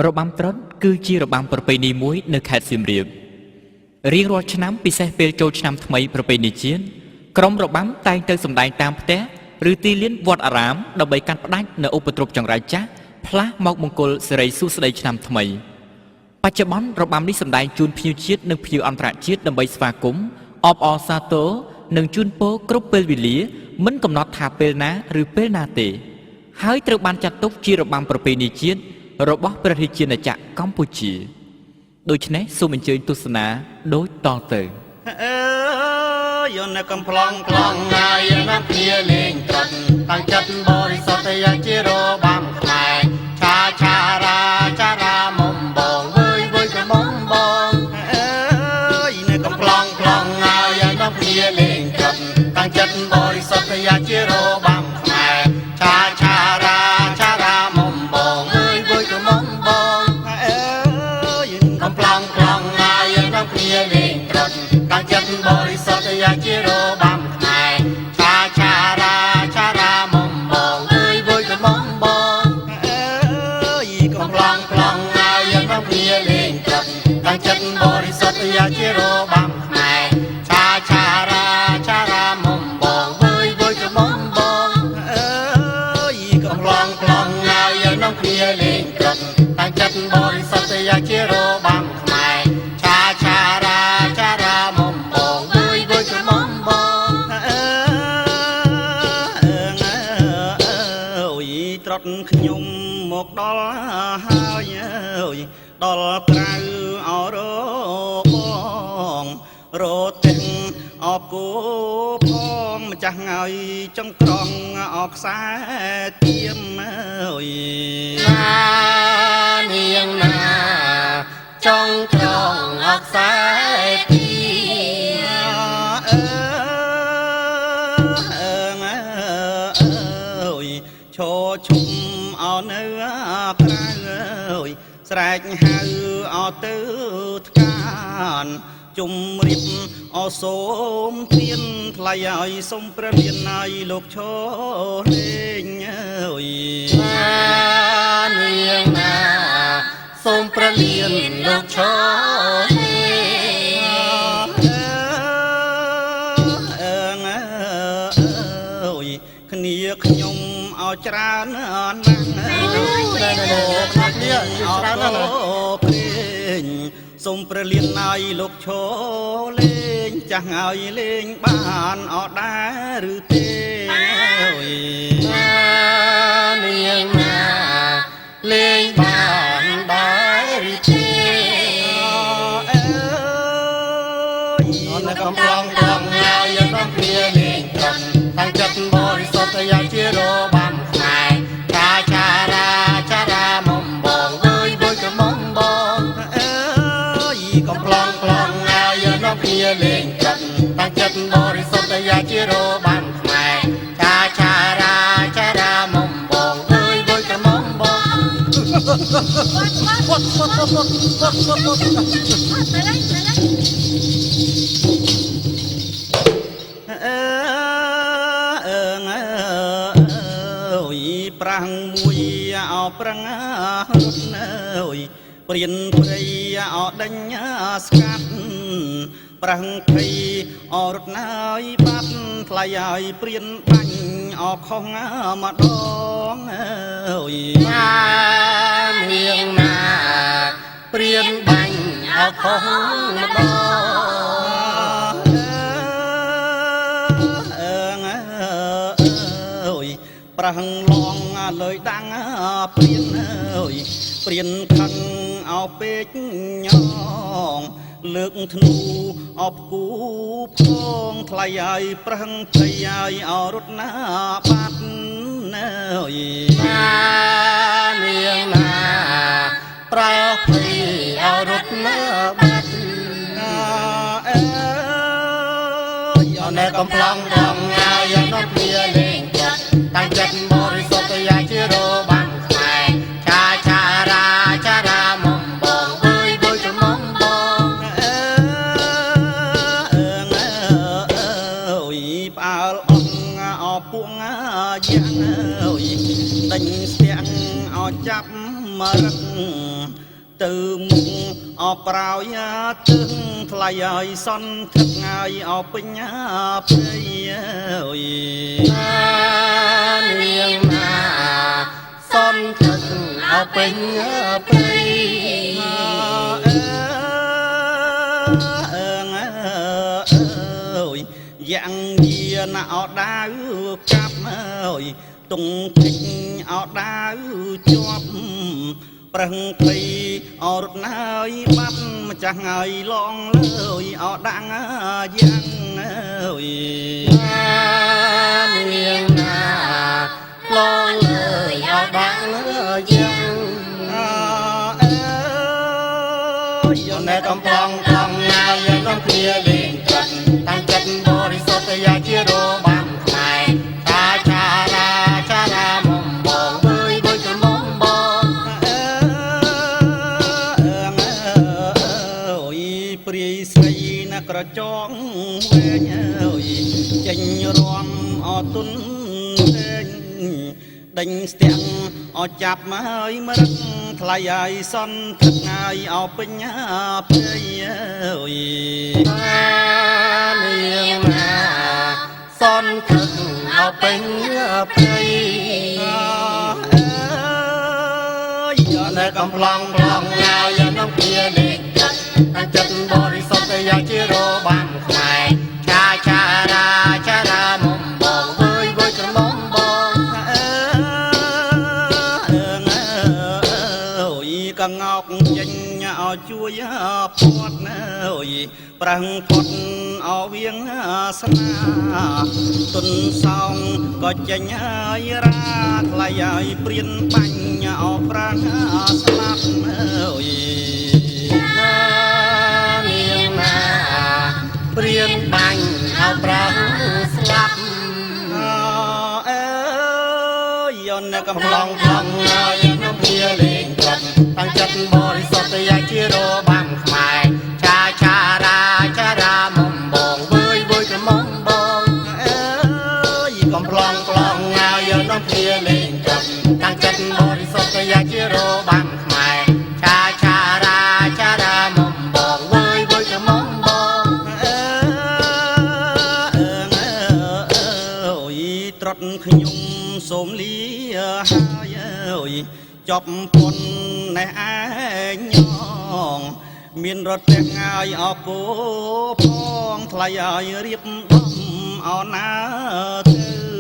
របាំត្រុដិគឺជារបាំប្រពៃណីមួយនៅខេត្តសៀមរាបរៀងរាល់ឆ្នាំពិសេសពេលចូលឆ្នាំថ្មីប្រពៃណីជាតិក្រុមរបាំតែងទៅសម្ដែងតាមផ្ទះឬទីលានវត្តអារាមដើម្បីកាត់ផ្ដាច់នៅឧបទ្រពចង្រៃចាស់ផ្លាស់មកមង្គលសិរីសួស្តីឆ្នាំថ្មីបច្ចុប្បន្នរបាំនេះសម្ដែងជូនភ្ញៀវជាតិនិងភ្ញៀវអន្តរជាតិដើម្បីស្វាគមន៍អបអរសាទរនិងជូនពរគ្រប់ពេលវេលាមិនកំណត់ថាពេលណាឬពេលណាទេហើយត្រូវបានចាត់ទុកជារបាំប្រពៃណីជាតិរបស់ព្រះរាជាណាចក្រកម្ពុជាដូច្នេះសូមអញ្ជើញទស្សនាដូចតទៅយនកំ ប្លង់ប្លង់ហើយណាស់គ្នាលេងត្រុដិតាំងចិត្តបរិសុទ្ធយ៉ាងជារបាំខ្មែរឆាឆារាចារាមុំបងវើយវើយក៏មុំបងនៅកំ ប្លង់ប្លង់ហើយណាស់គ្នាលេងត្រុដិតាំងចិត្តបរិសុទ្ធយ៉ាងជារបាំខ្មែរឆាឆារាចារាមុំបងវើយវើយក៏មុំបងកំ ប្លង់ប្លង់ហើយណាស់គ្នាលេងត្រុដិតាំងចិត្តបរិសុទ្ធយ៉ាងជារបាំខ្មែរឆាឆារាចារាមុំបងវើយវើយក៏មុំបងកំ ប្លង់ប្លង់ហើយណាស់គ្នាលេងត្រុដិតាំងចិត្តបរិសុទ្ធយ៉ាងជារបាំខ្មែរឆាឆារាចារាមុំបងវើយវើយក៏មុំបងកំ ប្លង់ប្លង់ហើយណាស់គ្នាលេងត្រុដិតាំងចិត្តបរិសុទ្ធយ៉ាងជារបាំខ្មែរឆាឆារាចារាមុំបងវើយវើយក៏មុំបងត្រុដិខ្ញុំមកដល់ហើយដល់ក្រៅអរបងរត់ទាំងអគោផងម្ចាស់ងាយចង្ក្រង់អខ្សែទៀមណានាងណាចង់ក្រង់អខ្សែទៀឈរឈុំអោនៅក្រៅស្រែកហៅអោទៅថ្កានជុំរៀបអោសូមធានថ្លៃឲ្យសុំព្រះលានឲ្យលោកឈរលេងនាងណាសូមព្រះលានលោកឈរលេងគ្នាខ្ញុំអោច្រើនណាស់គ្នាអោច្រើនណាស់ព្រេងសូមព្រះលានឲ្យលោកឈរលេងចាស់ឲ្យលេងបានអត់ដែរឬទេនាងណាលេងបានដែរឬទេនៅកំប្លង់ប្លង់ហើយដល់គ្នាលេងត្រុដិតាំងចិត្តបរិសុទ្ធយ៉ាងជារបាំខ្មែរឆាឆារាចារាមុំបងវើយវើយក៏មុំបងកំ ប្លង់ប្លង់ហើយដល់គ្នាលេងត្រុដិតាំងចិត្តបរិសុទ្ធយ៉ាងជារបាំខ្មែរឆាឆារាចារាមុំបងវើយវើយក៏មុំបងប្រាំងមួយអោប្រឹងរត់ព្រៀនព្រៃអោដេញស្កាត់ប្រាំងភ័យអរត់ណាយបាត់ថ្លៃឲ្យព្រៀនបាញ់អខុសម្ដងនាងណាព្រៀនបាញ់អខុសម្ដងប្រហឹងឡងលើយដាំងព្រៀនព្រៀនខឹងអោពេកញងលើកធ្នូអបគូផងថ្លៃឲ្យប្រឹងភ័យឲ្យអរត់ណាបាត់នាងណាប្រើភ័យអរត់ណាបាត់នៅកំ ប្លង់ប្លង់ហើយដល់គ្នាលេងត្រុដិតាំងចិត្តបរិសុទ្ធយ៉ាងជារបាំខ្មែរឆាឆារាចារាមុំបងវើយវើយក៏មុំបងផ្អើលអង្គអពួងយ៉ាងដេញស្ទាក់អោចាប់ មរឹកទៅមុខអប្រោយទឹងថ្លៃឲ្យសន្ធឹកឲ្យអពេញព្រៃអើយនាងណាសន្ធឹកអពេញព្រៃយ៉ាងយាណាអត់ដាវកាប់អើយទុងគិចអត់ដាវជាប់ប្រឹងភ័យអរត់ណាយបាត់ម្ចាស់ហើយឡងលើយអត់ដាំងយ៉ាងអើយនាងណាឡងលើយអត់ដាំងយ៉ាងអើយយកនៅកំប្លង់កំណាយនាំគ្នាលេងចិត្តតាំងចិត្តបរិសុទ្ធយ៉ាជារបាំខ្មែរចារាមុំបងវើយវើយក្រមុំបងព្រាយស្រីណាក្រចងវែងអើយចេញរំអទុនវែងដេញស្ទាំងអចាប់មកហើយមរឹកថ្លៃហើយសន្ធឹកហើយអពេញព្រៃអើយនាងណាសន្ធឹកអពេញព្រៃអើយយកនៅកំប្លង់ប្លង់ហើយនាំគ្នាលេងចិត្តតាំងចិត្តបរិសុទ្ធយ៉ាងជារបាំខ្មែរចារាមុំបងវើយវើយក្រមុំបងកងោកចេញឲ្យជួយផាត់អើយប្រឹងផុតអវៀងស្នាទុនសោងក៏ចេញហើយរាថ្លៃឲ្យព្រៀនបាញ់អប្រាំងស្លាប់អើយនាងណាព្រៀនបាញ់អប្រាំងស្លាប់អើយយកនៅកំឡងឡងហើយនាំគ្នាលេងចិត្តតាំងចិត្តបរិសុទ្ធយ៉ាងជារបាំខ្មែរចារាមុំបងវើយវើយក្រមុំបងអើយកំប្លង់ប្លង់ហើយនាំគ្នាលេងចិត្តតាំងចិត្តបរិសុទ្ធយ៉ាងជារបាំខ្មែរចារាមុំបងវើយវើយក្រមុំបងត្រុតខ្ញុំសូមលាហើយអើយចប់ពុនណែឯងញងមានរត់ទាំងហើយអពូផងថ្លៃឲ្យរៀបដំអណាទៅ